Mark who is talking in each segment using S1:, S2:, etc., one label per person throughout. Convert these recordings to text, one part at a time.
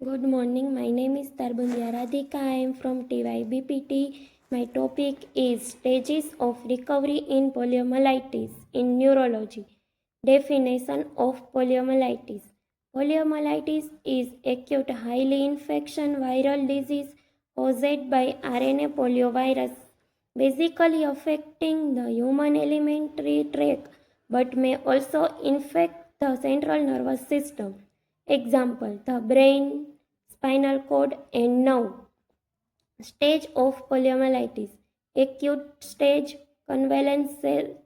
S1: Good morning. My name is Tarbundia Radhika. I am from TYBPT. My topic is stages of recovery in poliomyelitis in neurology. Definition of poliomyelitis. Poliomyelitis is acute highly infection viral disease caused by RNA poliovirus, basically affecting the human alimentary tract but may also infect the central nervous system. Example, the brain, spinal cord and nerve. Stage of poliomyelitis: acute stage, convalescent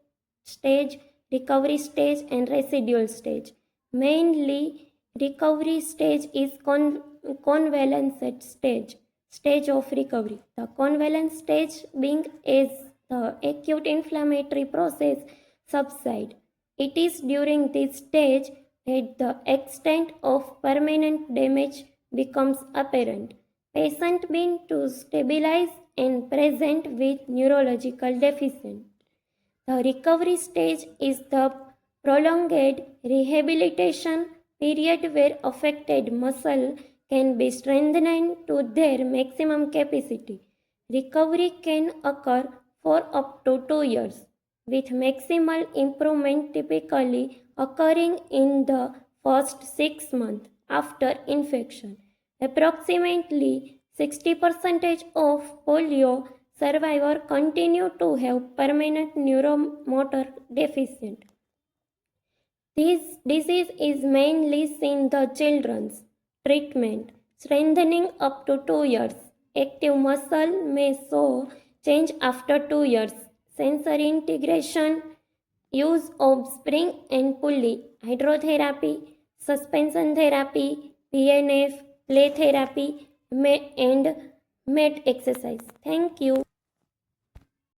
S1: stage, recovery stage and residual stage. Mainly recovery stage is convalescent stage of recovery. The convalescent stage being as the acute inflammatory process subside. It is during this stage that the extent of permanent damage becomes apparent. Patient being to stabilize and present with neurological deficient. The recovery stage is the prolonged rehabilitation period where affected muscle can be strengthened to their maximum capacity. Recovery can occur for up to 2 years, with maximal improvement typically occurring in the first 6 months after infection. Approximately 60% of polio survivors continue to have permanent neuromotor deficit. This disease is mainly seen in the children's. Treatment: strengthening up to 2 years. Active muscle may show change after 2 years. Sensory integration, use of spring and pulley, hydrotherapy, suspension therapy, PNF, play therapy, and mat exercise. Thank you.